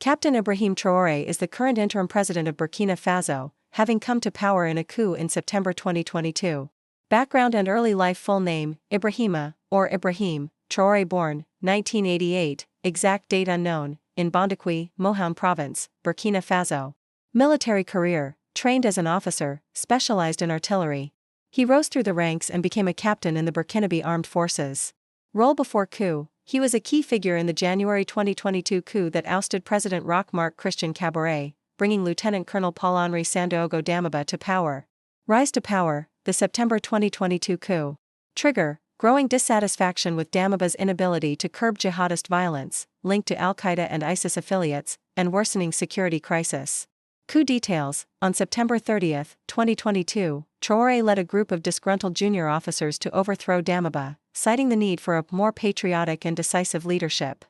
Captain Ibrahim Traoré is the current interim president of Burkina Faso, having come to power in a coup in September 2022. Background and early life: full name, Ibrahima, or Ibrahim, Traoré, born, 1988, exact date unknown, in Bondakwi, Moham Province, Burkina Faso. Military career: trained as an officer, specialized in artillery. He rose through the ranks and became a captain in the Burkinabe Armed Forces. Role before coup: he was a key figure in the January 2022 coup that ousted President Roch-Marc Christian Kabore, bringing Lieutenant Colonel Paul-Henri Sandaogo Damiba to power. Rise to power: the September 2022 coup. Trigger: growing dissatisfaction with Damiba's inability to curb jihadist violence, linked to Al-Qaeda and ISIS affiliates, and worsening security crisis. Coup details: on September 30, 2022, Traoré led a group of disgruntled junior officers to overthrow Damiba, citing the need for a more patriotic and decisive leadership.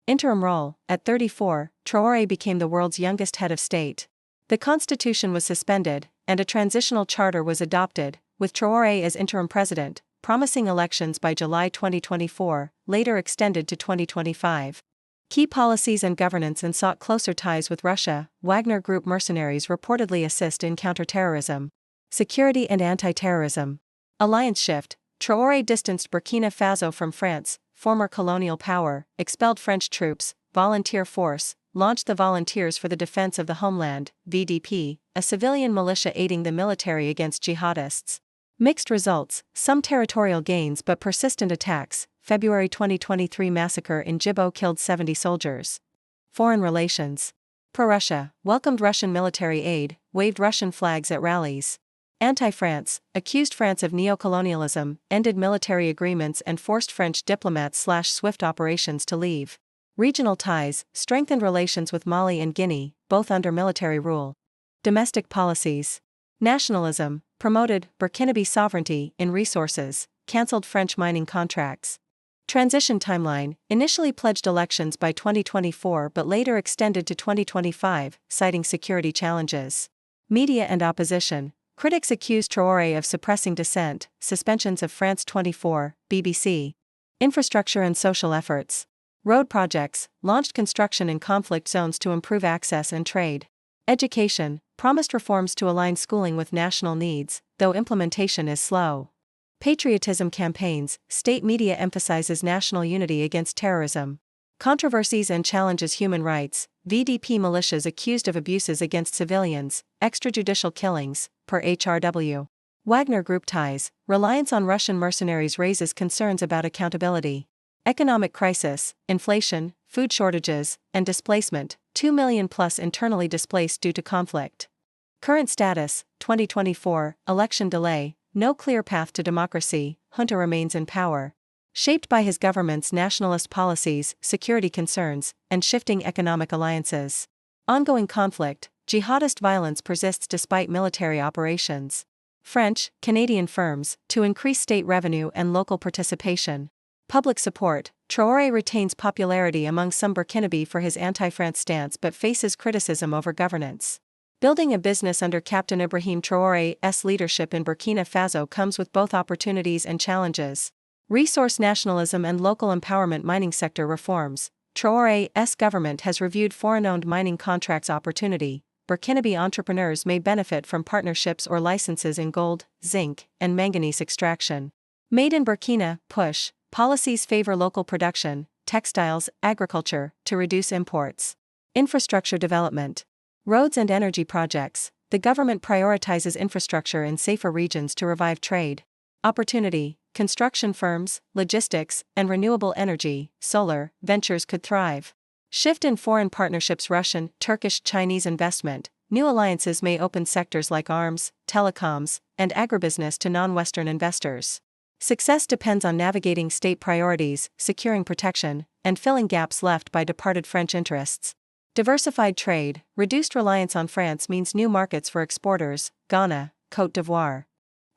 Interim role: at 34, Traoré became the world's youngest head of state. The constitution was suspended, and a transitional charter was adopted, with Traoré as interim president, promising elections by July 2024, later extended to 2025. Key policies and governance: and sought closer ties with Russia. Wagner Group mercenaries reportedly assist in counterterrorism. Security and anti-terrorism. Alliance shift: Traoré distanced Burkina Faso from France, former colonial power, expelled French troops, volunteer force, launched the Volunteers for the Defense of the Homeland, VDP, a civilian militia aiding the military against jihadists. Mixed results: some territorial gains but persistent attacks. February 2023 massacre in Djibo killed 70 soldiers. Foreign relations. Pro-Russia: welcomed Russian military aid, waved Russian flags at rallies. Anti-France: accused France of neocolonialism, ended military agreements and forced French diplomats/SWIFT operations to leave. Regional ties: strengthened relations with Mali and Guinea, both under military rule. Domestic policies. Nationalism: promoted Burkinabe sovereignty in resources, cancelled French mining contracts. Transition timeline: initially pledged elections by 2024 but later extended to 2025, citing security challenges. Media and opposition: critics accused Traoré of suppressing dissent, suspensions of France 24, BBC. Infrastructure and social efforts. Road projects: launched construction in conflict zones to improve access and trade. Education: promised reforms to align schooling with national needs, though implementation is slow. Patriotism campaigns: state media emphasizes national unity against terrorism. Controversies and challenges: human rights: VDP militias accused of abuses against civilians, extrajudicial killings, per HRW. Wagner Group ties: reliance on Russian mercenaries raises concerns about accountability. Economic crisis: inflation, food shortages, and displacement, 2 million plus internally displaced due to conflict. Current status: 2024, election delay, no clear path to democracy, junta remains in power. Shaped by his government's nationalist policies, security concerns, and shifting economic alliances. Ongoing conflict: jihadist violence persists despite military operations. French, Canadian firms, to increase state revenue and local participation. Public support: Traoré retains popularity among some Burkinabe for his anti-France stance but faces criticism over governance. Building a business under Captain Ibrahim Traoré's leadership in Burkina Faso comes with both opportunities and challenges. Resource nationalism and local empowerment. Mining sector reforms: Traoré's government has reviewed foreign-owned mining contracts opportunity. Burkinabe entrepreneurs may benefit from partnerships or licenses in gold, zinc, and manganese extraction. Made in Burkina push: policies favor local production, textiles, agriculture, to reduce imports. Infrastructure development. Roads and energy projects: the government prioritizes infrastructure in safer regions to revive trade. Opportunity: construction firms, logistics, and renewable energy, solar, ventures could thrive. Shift in foreign partnerships: Russian, Turkish, Chinese investment, new alliances may open sectors like arms, telecoms, and agribusiness to non-Western investors. Success depends on navigating state priorities, securing protection, and filling gaps left by departed French interests. Diversified trade: reduced reliance on France means new markets for exporters, Ghana, Côte d'Ivoire.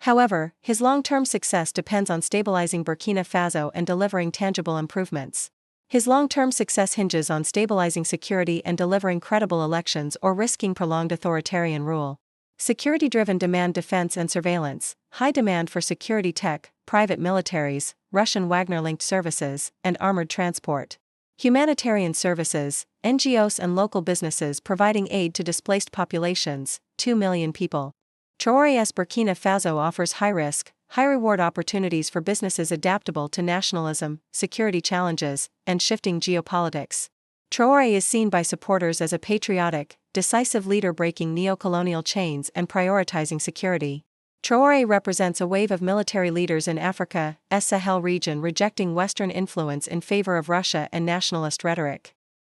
However, his long-term success depends on stabilizing Burkina Faso and delivering tangible improvements. His long-term success hinges on stabilizing security and delivering credible elections or risking prolonged authoritarian rule. Security-driven demand: defense and surveillance, high demand for security tech, private militaries, Russian Wagner-linked services, and armored transport. Humanitarian services, NGOs and local businesses providing aid to displaced populations, 2 million people. Traoré's Burkina Faso offers high-risk, high-reward opportunities for businesses adaptable to nationalism, security challenges, and shifting geopolitics. Traoré is seen by supporters as a patriotic, decisive leader breaking neo-colonial chains and prioritizing security. Traoré represents a wave of military leaders in Africa's Sahel region rejecting Western influence in favor of Russia and nationalist rhetoric.